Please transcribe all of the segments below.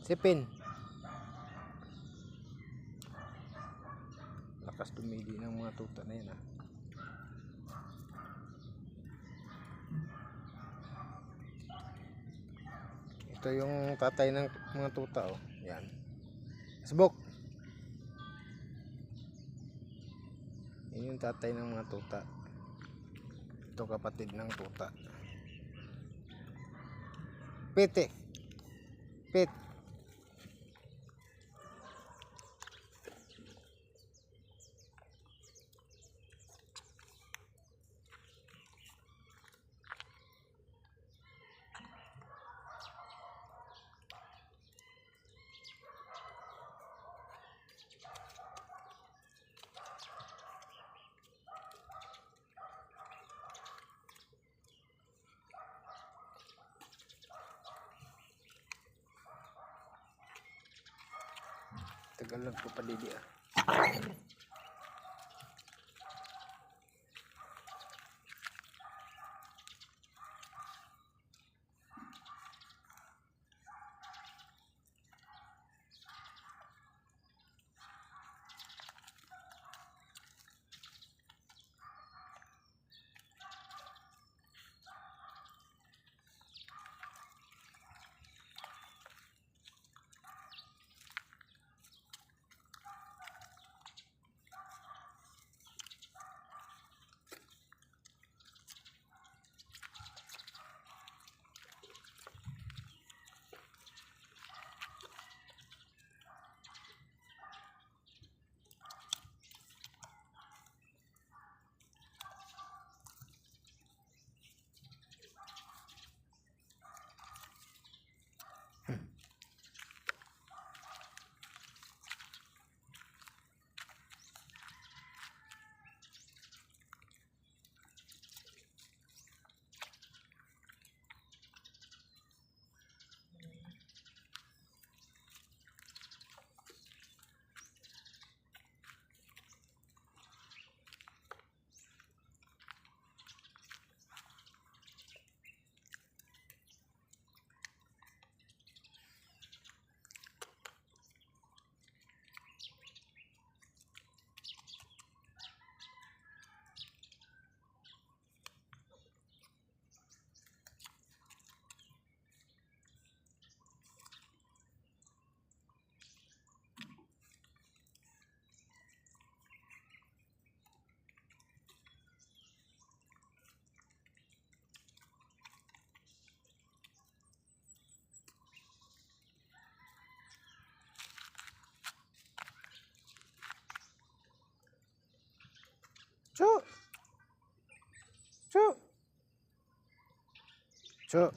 Sipin. Lakas dumili ng mga tuta na yun, ah. Ito yung tatay ng mga tuta, oh. Yan. Subok. Yan yung tatay ng mga tuta. Ito kapatid ng tuta. Pete. Pet. Tagal lang ko padidi, ah. Chu. Chu. Chu.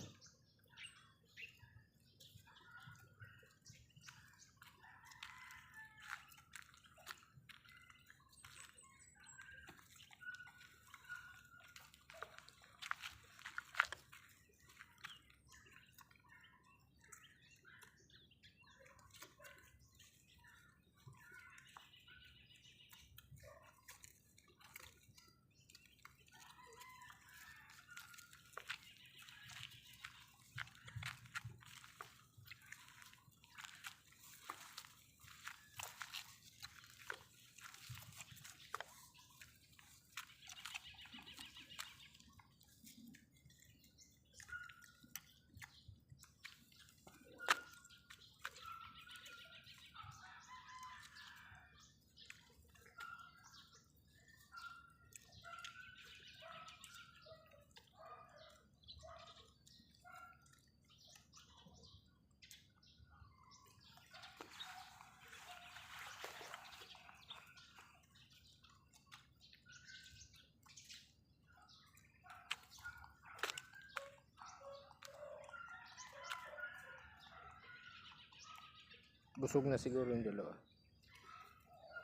Busog na siguro yung dalawa.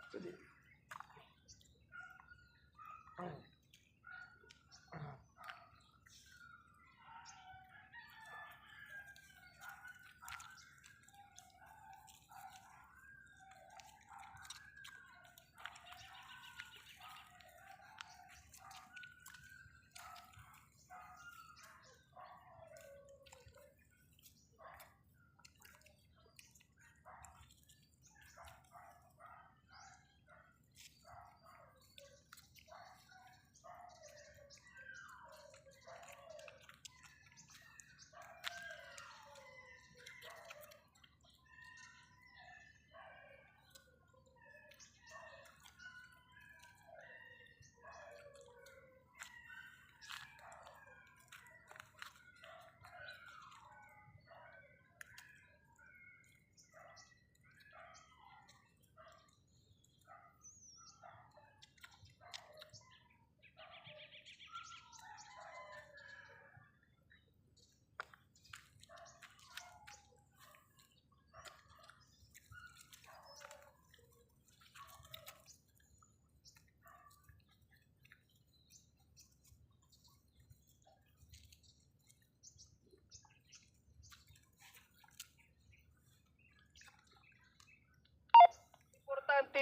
Pwede.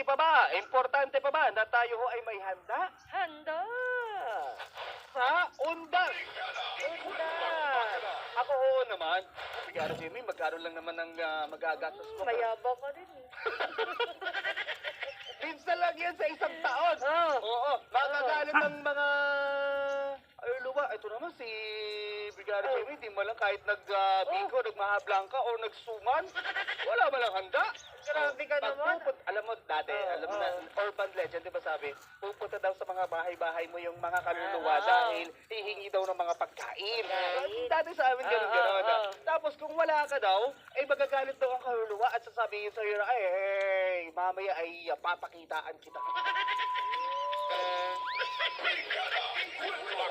pa ba? Importante pa ba na tayo ho ay may handa? Handa! Sa undas! Undas! Ako oo naman. Sigaro Jimmy, magkaroon lang naman ng magagastos ko. Mayabang ka din. Minsan lang yan sa isang taon. Oh. Oo, makagalit ng mga... Ay, luwa, ito naman si Brigada Jimmy, di mo lang kahit nag-bingo, nagmahablangka o nagsuman. Wala ba lang handa? Grabe ka naman. Alam mo, dati, alam mo na, urban legend, di ba sabi, pupunta daw sa mga bahay-bahay mo yung mga kaluluwa dahil hihingi daw ng mga pagkain. Dahil- Dati sa amin gano'n. Tapos kung wala ka daw, ay magagalit daw ang kaluluwa at sasabihin sa'yo na, ay, mamaya ay papakitaan kita.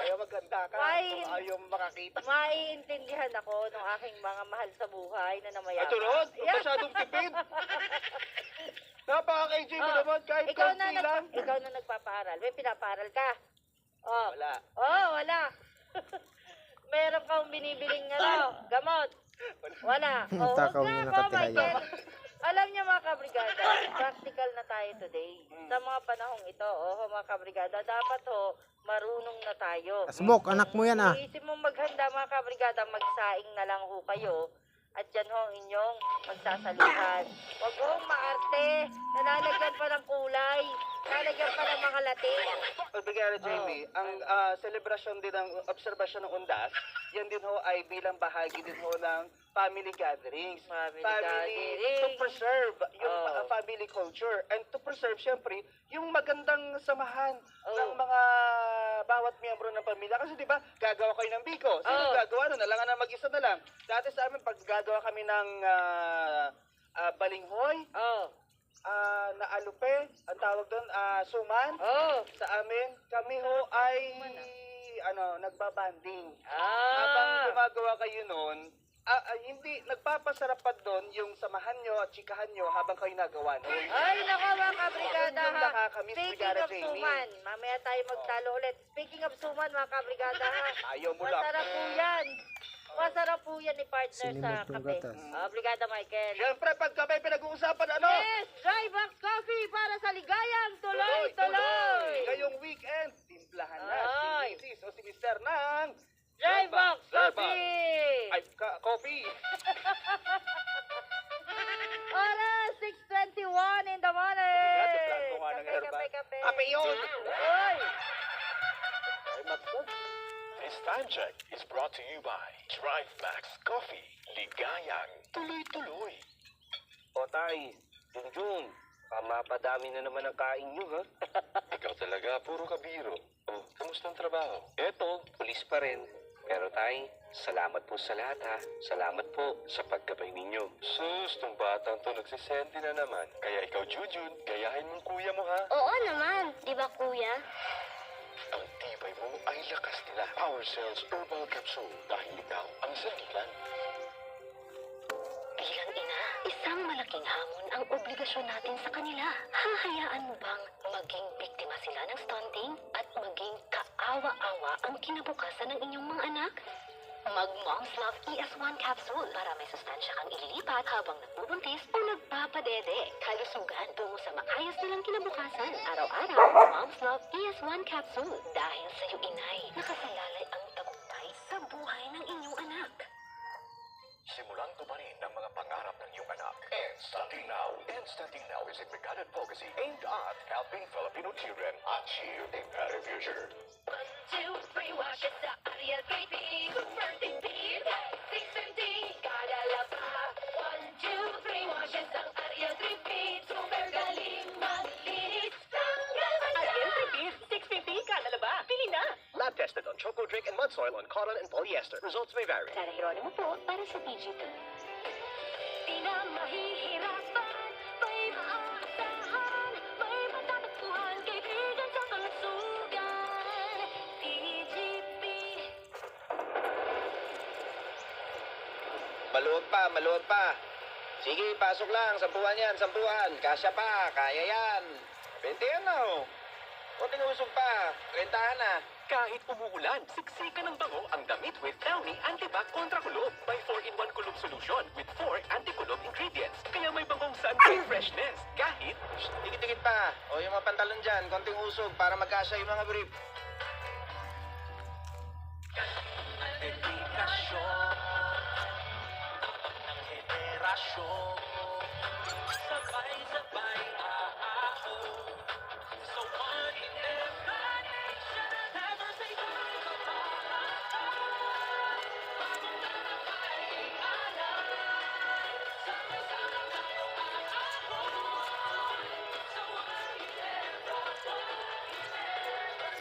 Ayaw maganda ka, Ay. ayaw makakita. Maiintindihan ako ng aking mga mahal sa buhay na namayapa. Ito ron, masyadong tipid. Napaka-KJ mo naman, kahit konti lang. Ikaw na nagpapaaral. May pinapaaral ka. Oh. Wala. Oh, wala. Meron kang binibiling gamot. Wala. Oh, Takaw wag niya na na po, kapirayan. Michael. Alam niyo mga kabrigada, practical na tayo today. Sa mga panahong ito, mga kabrigada, dapat marunong na tayo. Asbok, anak mo yan ah. Isip mong maghanda mga kabrigada, magsaing na lang ho kayo. At dyan ho ang inyong magsasaluhan. Huwag hong maarte, nalalagyan pa ng kulay, nalalagyan pa ng mga latin. Brigada Jamie, ang selebrasyon din ng obserbasyon ng undas, yan din ho ay bilang bahagi din ho ng family gatherings. Family gatherings. To preserve yung Oh. family culture. And to preserve, syempre, yung magandang samahan Oh. ng mga bawat miyembro ng pamilya. Kasi di ba, gagawa kayo ng biko. Sino Oh. gagawa nun? Alangan na mag-isa na lang. Dati sa amin, pag gagawa kami ng balinghoy, Oh. na alupe, ang tawag doon, suman. Oh. Sa amin, kami ho ay nagbabanding. Habang gumagawa kayo noon, hindi, nagpapasarap pa doon yung samahan nyo at chikahan nyo habang kayo nagawa noon. Ay, nako mga kabrigada Yung ha. nakakamiss, Speaking Brigada of Jamie. suman, mamaya tayo magtalo ulit. Speaking of suman mga kabrigada ha. Ayaw mo lang. Masarap po yan. Masarap po yan ni partner sa Sinimot yung kape. gatas. Brigada Michael. Siyempre, pag kami pinag-uusapan, Yes! Dry Box Coffee para sa ligayang tuloy-tuloy! Ngayong weekend, timplahan na Ay. si Mrs. o si Mr. ng Dry Box Starbucks. Coffee! Ay, coffee. Oras, 6:21 in the morning! Timplan ko nga ng herba. Kape. Kape yun. Oy! Ay, Maxwell. This time check is brought to you by Drive Max Coffee. Ligayang tuloy-tuloy. O tay, Junjun, mapadami na naman ang kain nyo, ha? Ikaw talaga, puro kabiro. Oh, kamusta ang trabaho? Eto, pulis pa rin. Pero tay, salamat po sa lahat, ha? Salamat po sa paggabay ninyo. Sus, tong batang to nagsisente na naman. Kaya ikaw, Jujun, gayahin mong kuya mo, ha? Oo naman, di ba kuya? Ang tibay mo ay lakas nila. Power Cells Herbal Capsule. Dahil ikaw ang sandigan. Bilang ina, isang malaking hamon ang obligasyon natin sa kanila. Hahayaan mo bang maging biktima sila ng stunting at maging kaawa-awa ang kinabukasan ng inyong mga anak? Mag-Mom's Love ES1 Capsule para may sustansya kang ililipat habang nagbubuntis o nagpapadede. Kalusugan tungo sa maayos nilang kinabukasan. Araw-araw, Mom's Love ES1 Capsule. Dahil sa iyo, inay, nakasalalay ang tagumpay sa buhay ng inyong anak. Simulang tuparin ang mga pangarap ng iyong anak. And starting now. And starting now is a brigada advocacy aimed at helping Filipino children achieve a better future. 1, 2, 3, wash it up, Aria 3P, Super TP, 650, kada lapa. 1, 2, 3, wash it up, Aria 3P, super galing maglinis, tanggal mata. 650 ka, nalaba. Pili na. Lab tested on Choco Drink and Mud Soil on cotton and polyester. Results may vary. Sara Geronimo po, para sa PG2. Di na mahihirapan, may maaasahan, may matatagpuan, kaibigan sa kalusugan. PGP. Maluwag pa. Sige, pasok lang. 10 yan, 10. Kasya pa, kaya yan. 20 yan, oh. Konting usog pa. 30 na. Kahit umuulan, siksika ng bango ang damit with Downy Antibac Kontra Kulob by 4-in-1 Kulob Solution with 4 anti-kulob ingredients. Kaya may bangong sunset freshness kahit Dikit-dikit pa. O yung mga pantalon dyan, konting usog para magkasya yung mga brief.